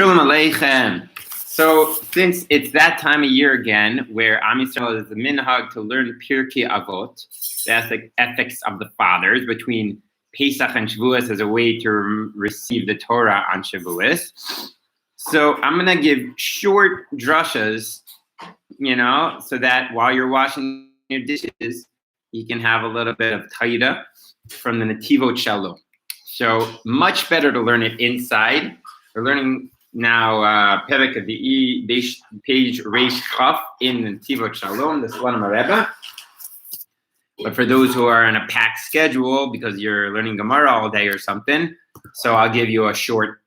Shalom Aleichem. So since it's that time of year again, where Am Yisrael is the minhag to learn Pirkey Avot, that's the ethics of the fathers, between Pesach and Shavuos as a way to receive the Torah on Shavuos. So I'm going to give short drushes, so that while you're washing your dishes, you can have a little bit of taida from the Netivos Shalom. So much better to learn it inside. We're learning now Pirkey, page Reish Chaf in the Netivos Shalom, the Shalom Rebbe. But for those who are on a packed schedule because you're learning Gemara all day or something, so I'll give you a short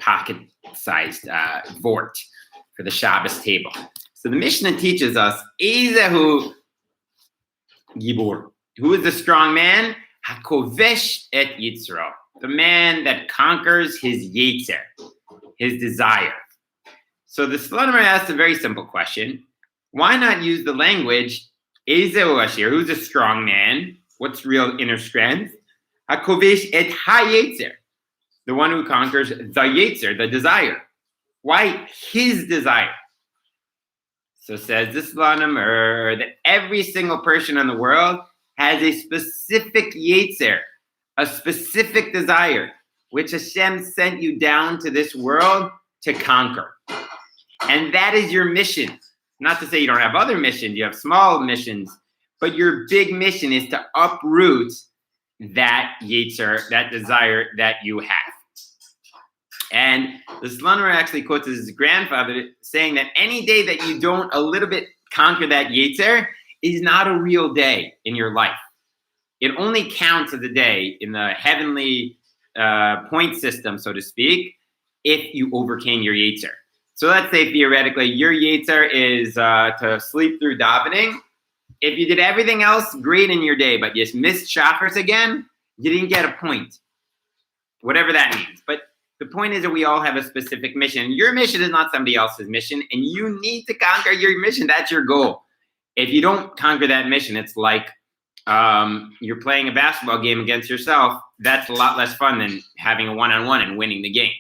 pocket-sized vort for the Shabbos table. So the Mishnah teaches us, Ezehu Gibor. Who is the strong man? Hakovesh et Yetzer. The man that conquers his Yetzer, his desire. So the Shalom asked a very simple question. Why not use the language, Ezehu Ashir, who's a strong man? What's real inner strength? Hakovesh et ha-Yetzer. The one who conquers the Yetzer, the desire. Why his desire? So says this Shalom that every single person in the world has a specific Yetzer, a specific desire, which Hashem sent you down to this world to conquer. And that is your mission. Not to say you don't have other missions, you have small missions, but your big mission is to uproot that Yetzer, that desire that you have. And the Shalom actually quotes his grandfather saying that any day that you don't a little bit conquer that Yetzer is not a real day in your life. It only counts as a day in the heavenly point system, so to speak, if you overcame your Yetzer. So let's say theoretically your Yetzer is to sleep through davening. If you did everything else great in your day, but you just missed Shacharis again, you didn't get a point. Whatever that means. But the point is that we all have a specific mission. Your mission is not somebody else's mission, and you need to conquer your mission. That's your goal. If you don't conquer that mission, it's like you're playing a basketball game against yourself. That's a lot less fun than having a one-on-one and winning the game.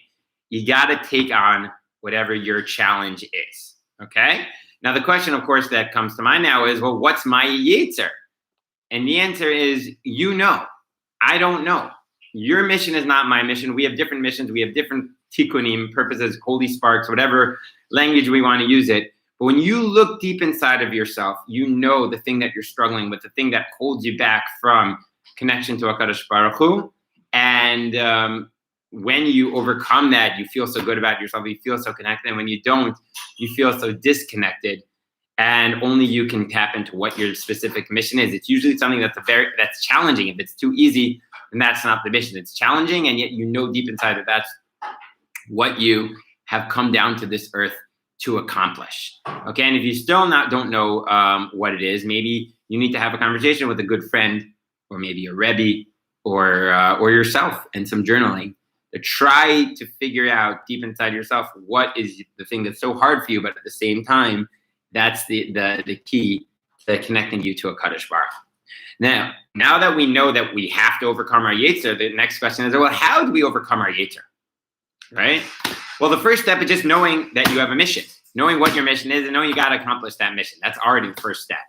You got to take on whatever your challenge is, okay? Now, the question, of course, that comes to mind now is, well, what's my Yetzer? And the answer is, I don't know. Your mission is not my mission. We have different missions. We have different tikkunim, purposes, holy sparks, whatever language we want to use it. But when you look deep inside of yourself, you know the thing that you're struggling with, the thing that holds you back from connection to HaKadosh Baruch Hu. And when you overcome that, you feel so good about yourself. You feel so connected. And when you don't, you feel so disconnected. And only you can tap into what your specific mission is. It's usually something that's challenging. If it's too easy, then that's not the mission. It's challenging, and yet you know deep inside that that's what you have come down to this earth to accomplish. Okay, and if you still don't know what it is, maybe you need to have a conversation with a good friend, or maybe a Rebbe, or yourself, and some journaling to try to figure out deep inside yourself what is the thing that's so hard for you, but at the same time, that's the key to connecting you to a Kadosh Baruch. Now that we know that we have to overcome our Yetzer, the next question is, well, how do we overcome our Yetzer? Right? Well, the first step is just knowing that you have a mission, knowing what your mission is, and knowing you got to accomplish that mission. That's already the first step.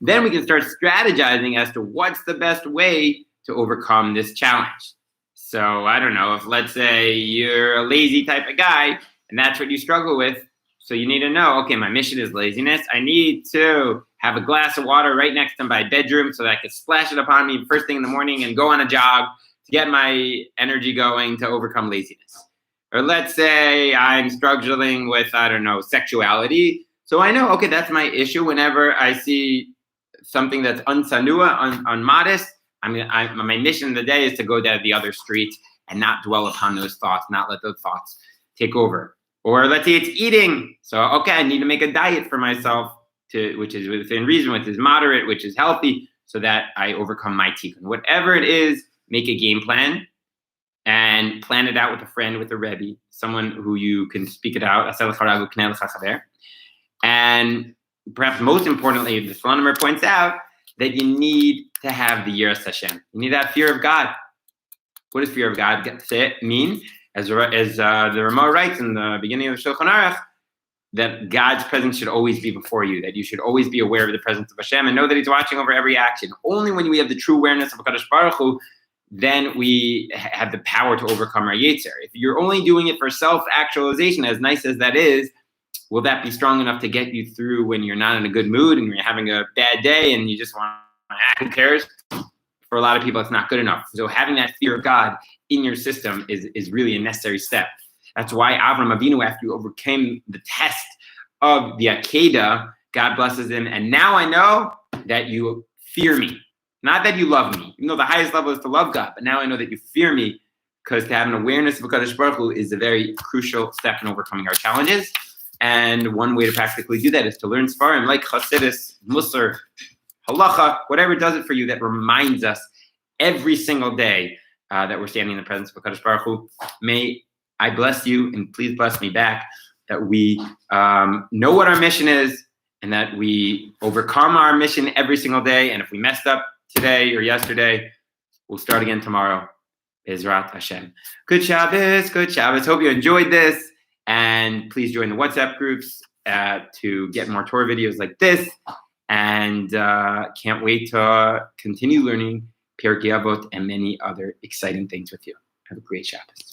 Then we can start strategizing as to what's the best way to overcome this challenge. So I don't know, if let's say you're a lazy type of guy and that's what you struggle with. So you need to know, okay, my mission is laziness. I need to have a glass of water right next to my bedroom so that I can splash it upon me first thing in the morning and go on a jog to get my energy going to overcome laziness. Or let's say I'm struggling with, sexuality. So I know, okay, that's my issue. Whenever I see something that's unsanua, unmodest, my mission of the day is to go down the other street and not dwell upon those thoughts, not let those thoughts take over. Or let's say it's eating. So, okay, I need to make a diet for myself, which is within reason, which is moderate, which is healthy, so that I overcome my tikkun. Whatever it is, make a game plan and plan it out with a friend, with a Rebbe, someone who you can speak it out. And perhaps most importantly, the Shalom points out that you need to have the Yiras Hashem. You need that fear of God. What does fear of God mean? as the Ramah writes in the beginning of the Shulchan Aruch, that God's presence should always be before you, that you should always be aware of the presence of Hashem and know that He's watching over every action. Only when we have the true awareness of HaKadosh Baruch Hu, then we have the power to overcome our Yetzer. If you're only doing it for self-actualization, as nice as that is, will that be strong enough to get you through when you're not in a good mood and you're having a bad day and you just want to act? Who cares? For a lot of people, it's not good enough. So having that fear of God in your system is really a necessary step. That's why Avram Avinu, after you overcame the test of the Akedah, God blesses him. And now I know that you fear me. Not that you love me. You know, the highest level is to love God. But now I know that you fear me, because to have an awareness of HaKadosh Baruch Hu is a very crucial step in overcoming our challenges. And one way to practically do that is to learn Sfarim like Chassidus, Musar, Halacha, whatever does it for you that reminds us every single day that we're standing in the presence of HaKadosh Baruch Hu. May I bless you, and please bless me back, that we know what our mission is and that we overcome our mission every single day. And if we messed up today or yesterday, we'll start again tomorrow. Bezrat Hashem. Good Shabbos, good Shabbos. Hope you enjoyed this. And please join the WhatsApp groups to get more Torah videos like this. And can't wait to continue learning Pirkey, Avot, and many other exciting things with you. Have a great Shabbos.